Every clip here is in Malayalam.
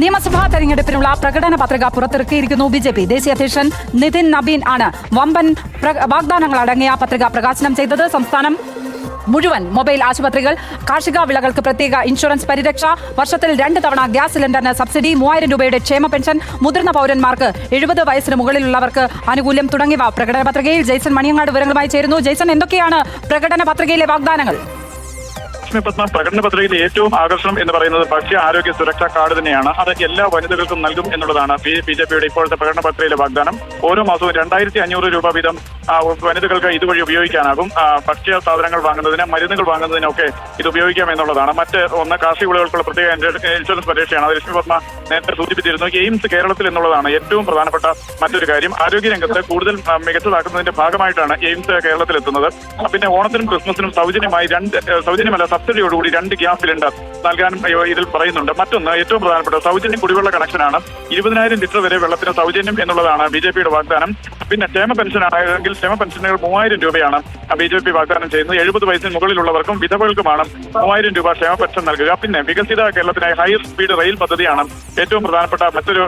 നിയമസഭാ തെരഞ്ഞെടുപ്പിനുള്ള പ്രകടന പത്രിക പുറത്തിറക്കിയിരിക്കുന്നു ബിജെപി. ദേശീയ അധ്യക്ഷൻ നിതിൻ നബീൻ ആണ് വമ്പൻ വാഗ്ദാനങ്ങൾ അടങ്ങിയ പത്രിക പ്രകാശനം ചെയ്തത്. സംസ്ഥാനം മുഴുവൻ മൊബൈൽ ആശുപത്രികൾ, കാർഷിക വിളകൾക്ക് പ്രത്യേക ഇൻഷുറൻസ് പരിരക്ഷ, വർഷത്തിൽ 2 തവണ ഗ്യാസ് സിലിണ്ടറിന് സബ്സിഡി, 3000 രൂപയുടെ ക്ഷേമ പെൻഷൻ, മുതിർന്ന പൗരന്മാർക്ക് 70 വയസ്സിന് മുകളിലുള്ളവർക്ക് ആനുകൂല്യം തുടങ്ങിയവ പ്രകടന പത്രികയിൽ. ജെയ്സൺ മണിയങ്ങാട് വിവരങ്ങളുമായി ചേരുന്നു. ജെയ്സൺ, എന്തൊക്കെയാണ് പ്രകടന പത്രികയിലെ വാഗ്ദാനങ്ങൾ? പ്രകടന പത്രികയിലെ ഏറ്റവും ആകർഷണം എന്ന് പറയുന്നത് ഭക്ഷ്യ ആരോഗ്യ സുരക്ഷാ കാർഡ് തന്നെയാണ്. അത് എല്ലാ വനിതകൾക്കും നൽകും എന്നുള്ളതാണ് ബിജെപിയുടെ ഇപ്പോഴത്തെ പ്രകടന പത്രികയിലെ വാഗ്ദാനം. ഓരോ മാസവും 2500 രൂപ വീതം വനിതകൾക്ക് ഇതുവഴി ഉപയോഗിക്കാനാകും. ഭക്ഷ്യ സാധനങ്ങൾ വാങ്ങുന്നതിന്, മരുന്നുകൾ വാങ്ങുന്നതിനൊക്കെ ഇത് ഉപയോഗിക്കാം എന്നുള്ളതാണ്. ഒന്ന് കാർഷിക വിളകൾക്കുള്ള പ്രത്യേക ഇൻഷുറൻസ് പരിരക്ഷയാണ്. അത് ലക്ഷ്മി പത്മ നേരത്തെ സൂചിപ്പിച്ചിരുന്നു. എയിംസ് കേരളത്തിൽ എന്നുള്ളതാണ് ഏറ്റവും പ്രധാനപ്പെട്ട മറ്റൊരു കാര്യം. ആരോഗ്യരംഗത്ത് കൂടുതൽ മികച്ചതാക്കുന്നതിന്റെ ഭാഗമായിട്ടാണ് എയിംസ് കേരളത്തിലെത്തുന്നത്. പിന്നെ ഓണത്തിനും ക്രിസ്മസിനും സൗജന്യമല്ല സബ്സിഡിയോടുകൂടി 2 ഗ്യാസ് സിലിണ്ടർ നൽകാനും ഇതിൽ പറയുന്നുണ്ട്. മറ്റൊന്ന് ഏറ്റവും പ്രധാനപ്പെട്ട സൗജന്യ കുടിവെള്ള കണക്ഷനാണ്. 20,000 ലിറ്റർ വരെ വെള്ളത്തിന് സൗജന്യം എന്നുള്ളതാണ് ബിജെപിയുടെ വാഗ്ദാനം. പിന്നെ ക്ഷേമ പെൻഷൻ ആണെങ്കിൽ ക്ഷേമ പെൻഷനുകൾ 3000 രൂപയാണ് ബിജെപി വാഗ്ദാനം ചെയ്യുന്നത്. 70 വയസ്സിന് മുകളിലുള്ളവർക്കും വിധവകൾക്കുമാണ് 3000 രൂപ ക്ഷേമ പെൻഷൻ നൽകുക. പിന്നെ വികസിത കേരളത്തിനായി ഹൈ സ്പീഡ് റെയിൽ പദ്ധതിയാണ് ഏറ്റവും പ്രധാനപ്പെട്ട മറ്റൊരു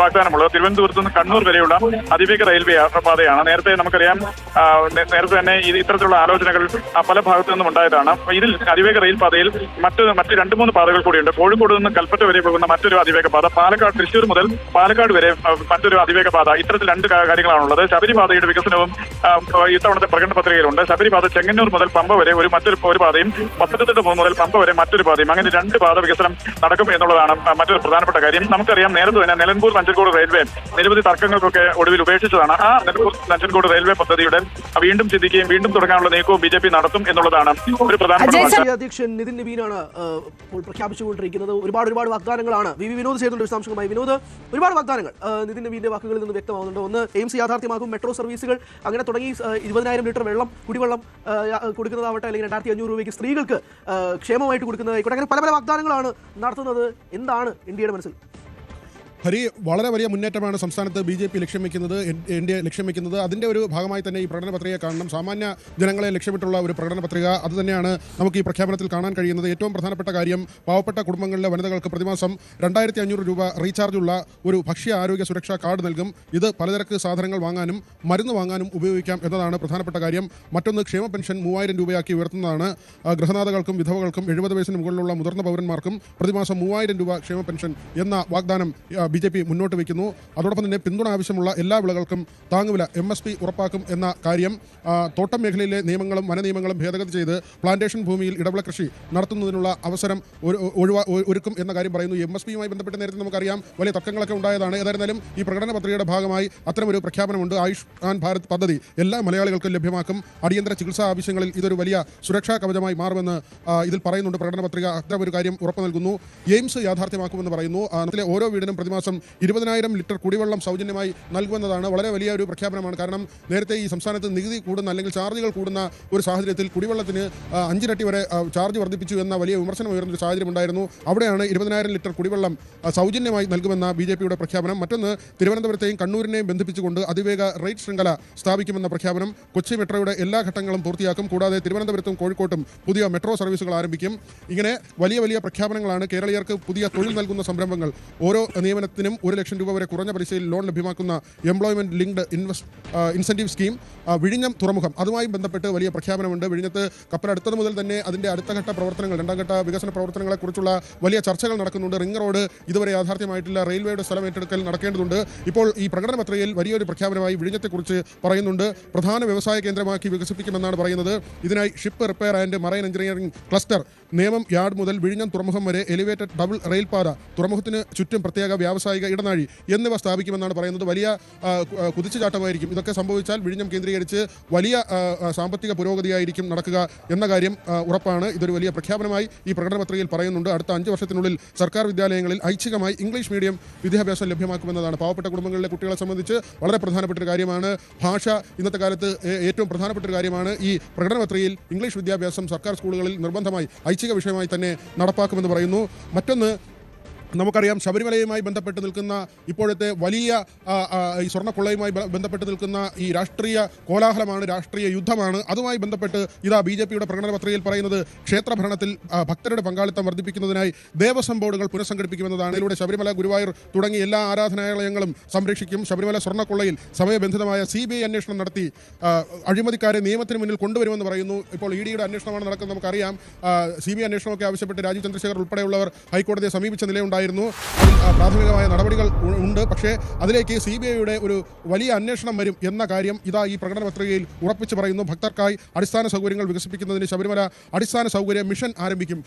വാഗ്ദാനമുള്ളത്. തിരുവനന്തപുരത്ത് നിന്ന് കണ്ണൂർ വരെയുള്ള അതിവേഗ റെയിൽവേ പാതയാണ്. നേരത്തെ നമുക്കറിയാം, നേരത്തെ തന്നെ ഇത്തരത്തിലുള്ള ആലോചനകൾ പല ഭാഗത്തു നിന്നും ഉണ്ടായതാണ്. ഇതിൽ അതിവേഗ റെയിൽ പാതയിൽ മറ്റ് 2-3 പാതകൾ കൂടിയുണ്ട്. കോഴിക്കോട് നിന്ന് കൽപ്പറ്റ വരെ പോകുന്ന മറ്റൊരു അതിവേഗ പാത, തൃശ്ശൂർ മുതൽ പാലക്കാട് വരെ മറ്റൊരു അതിവേഗ പാത. ഇത്തരത്തിൽ 2 കാര്യങ്ങളാണുള്ളത്. ശബരിപാതയുടെ വികസനവും ഇത്തവണത്തെ പ്രകടന പത്രികയിലുണ്ട്. ശബരിപാത ചെങ്ങന്നൂർ മുതൽ പമ്പ വരെ മറ്റൊരു പാതയും, പത്തനംതിട്ട മുതൽ പമ്പ വരെ മറ്റൊരു പാതയും, അങ്ങനെ 2 പാത വികസനം നടക്കും എന്നുള്ളതാണ് മറ്റൊരു പ്രധാനപ്പെട്ട കാര്യം. നമുക്കറിയാം, നേരത്തെ തന്നെ നിലമ്പൂർ നഞ്ചൻകോട് റെയിൽവേ നിരവധി തർക്കങ്ങൾക്കൊക്കെ ഒടുവിൽ ഉപേക്ഷിച്ചതാണ്. ആ നിലമ്പൂർ നഞ്ചൻകോട് റെയിൽവേ പദ്ധതിയുടെ വീണ്ടും ചിന്തിക്കുകയും വീണ്ടും തുടങ്ങാനുള്ള നീക്കവും ബിജെപി നടത്തും എന്നുള്ളതാണ് ഒരു പ്രധാനപ്പെട്ട. അധ്യക്ഷൻ നിതിൻ നബീനാണ് പ്രഖ്യാപിച്ചുകൊണ്ടിരിക്കുന്നത്. ഒരുപാട് വാഗ്ദാനങ്ങളാണ്. വിനോദ് ചേർന്നുണ്ട് വിശദാംശങ്ങളുമായി. വിനോദ്, ഒരുപാട് വാഗ്ദാനങ്ങൾ നിതിൻ നബീന്റെ വാക്കുകളിൽ നിന്ന് വ്യക്തമാകുന്നുണ്ട്. ഒന്ന്, എയിംസ് യാഥാർത്ഥ്യമാകും, മെട്രോ സർവീസുകൾ, അങ്ങനെ തുടങ്ങി 20,000 ലിറ്റർ കുടിവെള്ളം കൊടുക്കുന്നതാവട്ടെ, അല്ലെങ്കിൽ 2500 രൂപയ്ക്ക് സ്ത്രീകൾക്ക് ക്ഷേമമായിട്ട് കൊടുക്കുന്നതായിക്കോട്ടെ, അങ്ങനെ പല വാഗ്ദാനങ്ങളാണ് നടത്തുന്നത്. എന്താണ് ഇന്ത്യയുടെ മനസ്സിൽ? ഹരി, വളരെ വലിയ മുന്നേറ്റമാണ് സംസ്ഥാനത്ത് BJP ലക്ഷ്യം വയ്ക്കുന്നത്, NDA ലക്ഷ്യം വയ്ക്കുന്നത്. അതിൻ്റെ ഒരു ഭാഗമായി തന്നെ ഈ പ്രകടന പത്രിക കാണണം. സാമാന്യ ജനങ്ങളെ ലക്ഷ്യമിട്ടുള്ള ഒരു പ്രകടന പത്രിക അത് തന്നെയാണ് നമുക്ക് ഈ പ്രഖ്യാപനത്തിൽ കാണാൻ കഴിയുന്നത്. ഏറ്റവും പ്രധാനപ്പെട്ട കാര്യം, പാവപ്പെട്ട കുടുംബങ്ങളിലെ വനിതകൾക്ക് പ്രതിമാസം 2500 രൂപ റീചാർജുള്ള ഒരു ഭക്ഷ്യ ആരോഗ്യ സുരക്ഷാ കാർഡ് നൽകും. ഇത് പലചരക്ക് സാധനങ്ങൾ വാങ്ങാനും മരുന്ന് വാങ്ങാനും ഉപയോഗിക്കാം എന്നതാണ് പ്രധാനപ്പെട്ട കാര്യം. മറ്റൊന്ന്, ക്ഷേമ പെൻഷൻ 3000 രൂപയാക്കി ഉയർത്തുന്നതാണ്. ഗൃഹനാഥകൾക്കും വിധവകൾക്കും 70 വയസ്സിന് മുകളിലുള്ള മുതിർന്ന പൗരന്മാർക്കും പ്രതിമാസം 3000 രൂപ ക്ഷേമ പെൻഷൻ എന്ന വാഗ്ദാനം BJP മുന്നോട്ട് വയ്ക്കുന്നു. അതോടൊപ്പം തന്നെ പിന്തുണ ആവശ്യമുള്ള എല്ലാ വിളകൾക്കും താങ്ങുവില MSP ഉറപ്പാക്കും എന്ന കാര്യം. തോട്ടം മേഖലയിലെ നിയമങ്ങളും വനനിയമങ്ങളും ഭേദഗതി ചെയ്ത് പ്ലാന്റേഷൻ ഭൂമിയിൽ ഇടവിള കൃഷി നടത്തുന്നതിനുള്ള അവസരം ഒരുക്കും എന്ന കാര്യം പറയുന്നു. MSPയുമായി ബന്ധപ്പെട്ട് നേരത്തെ നമുക്കറിയാം വലിയ തർക്കങ്ങളൊക്കെ ഉണ്ടായതാണ്. ഏതായിരുന്നാലും ഈ പ്രകടന പത്രികയുടെ ഭാഗമായി അത്തരമൊരു പ്രഖ്യാപനമുണ്ട്. ആയുഷ്മാൻ ഭാരത് പദ്ധതി എല്ലാ മലയാളികൾക്കും ലഭ്യമാക്കും. അടിയന്തര ചികിത്സാ ആവശ്യങ്ങളിൽ ഇതൊരു വലിയ സുരക്ഷാ കവചമായി മാറുമെന്ന് ഇതിൽ പറയുന്നുണ്ട്. പ്രകടന പത്രിക അത്തരമൊരു കാര്യം ഉറപ്പു നൽകുന്നു. എയിംസ് യാഥാർത്ഥ്യമാക്കുമെന്ന് പറയുന്നു. അതിലെ ഓരോ വീടിനും പ്രതിമാസം 20,000 ലിറ്റർ കുടിവെള്ളം സൗജന്യമായി നൽകുമെന്നതാണ് വളരെ വലിയ ഒരു പ്രഖ്യാപനമാണ്. കാരണം നേരത്തെ ഈ സംസ്ഥാനത്ത് നികുതി കൂടുന്ന അല്ലെങ്കിൽ ചാർജുകൾ കൂടുന്ന ഒരു സാഹചര്യത്തിൽ കുടിവെള്ളത്തിന് 5 ഇരട്ടി വരെ ചാർജ് വർദ്ധിപ്പിച്ചു എന്ന വലിയ വിമർശനം ഉയർന്നൊരു സാഹചര്യം ഉണ്ടായിരുന്നു. അവിടെയാണ് 20,000 ലിറ്റർ കുടിവെള്ളം സൗജന്യമായി നൽകുമെന്ന BJPയുടെ പ്രഖ്യാപനം. മറ്റൊന്ന്, തിരുവനന്തപുരത്തെയും കണ്ണൂരിനെയും ബന്ധിപ്പിച്ചുകൊണ്ട് അതിവേഗ റെയിൽ ശൃംഖല സ്ഥാപിക്കുമെന്ന പ്രഖ്യാപനം. കൊച്ചി മെട്രോയുടെ എല്ലാ ഘട്ടങ്ങളും പൂർത്തിയാക്കും. കൂടാതെ തിരുവനന്തപുരത്തും കോഴിക്കോട്ടും പുതിയ മെട്രോ സർവീസുകൾ ആരംഭിക്കും. ഇങ്ങനെ വലിയ പ്രഖ്യാപനങ്ങളാണ്. കേരളീയർക്ക് പുതിയ തൊഴിൽ നൽകുന്ന സംരംഭങ്ങൾ, ഓരോ നിയമനത്തിനും 1 ലക്ഷം രൂപ വരെ കുറഞ്ഞ പലിശയിൽ ലോൺ ലഭ്യമാക്കുന്ന എംപ്ലോയ്മെന്റ് ലിങ്ക്ഡ് ഇൻസെന്റീവ് സ്കീം. വിഴിഞ്ഞം തുറമുഖം, അതുമായി ബന്ധപ്പെട്ട് വലിയ പ്രഖ്യാപനമുണ്ട്. വിഴിഞ്ഞത്ത് കപ്പലെടുത്തത് മുതൽ തന്നെ അതിൻ്റെ അടുത്ത ഘട്ട പ്രവർത്തനങ്ങൾ, 2ാം ഘട്ട വികസന പ്രവർത്തനങ്ങളെക്കുറിച്ചുള്ള വലിയ ചർച്ചകൾ നടക്കുന്നുണ്ട്. റിംഗ് റോഡ് ഇതുവരെ യാഥാർത്ഥ്യമായിട്ടില്ല. റെയിൽവേയുടെ സ്ഥലം ഏറ്റെടുക്കൽ നടക്കേണ്ടതുണ്ട്. ഇപ്പോൾ ഈ പ്രകടന പത്രികയിൽ വലിയൊരു പ്രഖ്യാപനമായി വിഴിഞ്ഞത്തെക്കുറിച്ച് പറയുന്നുണ്ട്. പ്രധാന വ്യവസായ കേന്ദ്രമാക്കി വികസിപ്പിക്കുമെന്നാണ് പറയുന്നത്. ഇതിനായി ship repair and marine engineering cluster, Nemom yard മുതൽ വിഴിഞ്ഞം തുറമുഖം വരെ എലിവേറ്റഡ് ഡബിൾ റെയിൽപാത, തുറമുഖത്തിന് ചുറ്റും പ്രത്യേക വ്യാവസായിക ഇടനാഴി എന്നിവ സ്ഥാപിക്കുമെന്നാണ് പറയുന്നത്. വലിയ കുതിച്ചുചാട്ടമായിരിക്കും. ഇതൊക്കെ സംഭവിച്ചാൽ വിഴിഞ്ഞം കേന്ദ്രീകരിച്ച് വലിയ സാമ്പത്തിക പുരോഗതിയായിരിക്കും നടക്കുക എന്ന കാര്യം ഉറപ്പാണ്. ഇതൊരു വലിയ പ്രഖ്യാപനമായി ഈ പ്രകടന പത്രികയിൽ പറയുന്നുണ്ട്. അടുത്ത 5 വർഷത്തിനുള്ളിൽ സർക്കാർ വിദ്യാലയങ്ങളിൽ ഐച്ഛികമായി ഇംഗ്ലീഷ് മീഡിയം വിദ്യാഭ്യാസം ലഭ്യമാക്കുമെന്നതാണ്. പാവപ്പെട്ട കുടുംബങ്ങളിലെ കുട്ടികളെ സംബന്ധിച്ച് വളരെ പ്രധാനപ്പെട്ട ഒരു കാര്യമാണ്. ഭാഷ ഇന്നത്തെ കാലത്ത് ഏറ്റവും പ്രധാനപ്പെട്ട ഒരു കാര്യമാണ്. ഈ പ്രകടന പത്രികയിൽ ഇംഗ്ലീഷ് വിദ്യാഭ്യാസം സർക്കാർ സ്കൂളുകളിൽ നിർബന്ധമായി ഐച്ഛിക വിഷയമായി തന്നെ നടപ്പാക്കുമെന്ന് പറയുന്നു. മറ്റൊന്ന്, നമുക്കറിയാം ശബരിമലയുമായി ബന്ധപ്പെട്ട് നിൽക്കുന്ന ഇപ്പോഴത്തെ വലിയ ഈ സ്വർണ്ണക്കൊള്ളയുമായി ബന്ധപ്പെട്ട് നിൽക്കുന്ന ഈ രാഷ്ട്രീയ കോലാഹലമാണ്, രാഷ്ട്രീയ യുദ്ധമാണ്. അതുമായി ബന്ധപ്പെട്ട് ഇതാ BJPയുടെ പ്രകടന പത്രികയിൽ പറയുന്നത് ക്ഷേത്രഭരണത്തിൽ ഭക്തരുടെ പങ്കാളിത്തം വർദ്ധിപ്പിക്കുന്നതിനായി ദേവസ്വം ബോർഡുകൾ പുനഃസംഘടിപ്പിക്കുമെന്നതാണ്. ഇതിലൂടെ ശബരിമല, ഗുരുവായൂർ തുടങ്ങിയ എല്ലാ ആരാധനാലയങ്ങളും സംരക്ഷിക്കും. ശബരിമല സ്വർണ്ണക്കൊള്ളയിൽ സമയബന്ധിതമായ CBI അന്വേഷണം നടത്തി അഴിമതിക്കാരെ നിയമത്തിന് മുന്നിൽ കൊണ്ടുവരുമെന്ന് പറയുന്നു. ഇപ്പോൾ EDയുടെ അന്വേഷണമാണ് നടക്കുന്നത്. നമുക്കറിയാം CBI അന്വേഷണമൊക്കെ ആവശ്യപ്പെട്ട് രാജീവ് ചന്ദ്രശേഖർ ഉൾപ്പെടെയുള്ളവർ ഹൈക്കോടതിയെ സമീപിച്ച നിലയുണ്ടായിരുന്നു. അതിൽ പ്രാഥമികമായ നടപടികൾ ഉണ്ട്. പക്ഷേ അതിലേക്ക് CBIയുടെ ഒരു വലിയ അന്വേഷണം വരും എന്ന കാര്യം ഇതാ ഈ പ്രകടന പത്രികയിൽ ഉറപ്പിച്ചു പറയുന്നു. ഭക്തർക്കായി അടിസ്ഥാന സൗകര്യങ്ങൾ വികസിപ്പിക്കുന്നതിന് ശബരിമല അടിസ്ഥാന സൗകര്യ മിഷൻ ആരംഭിക്കും.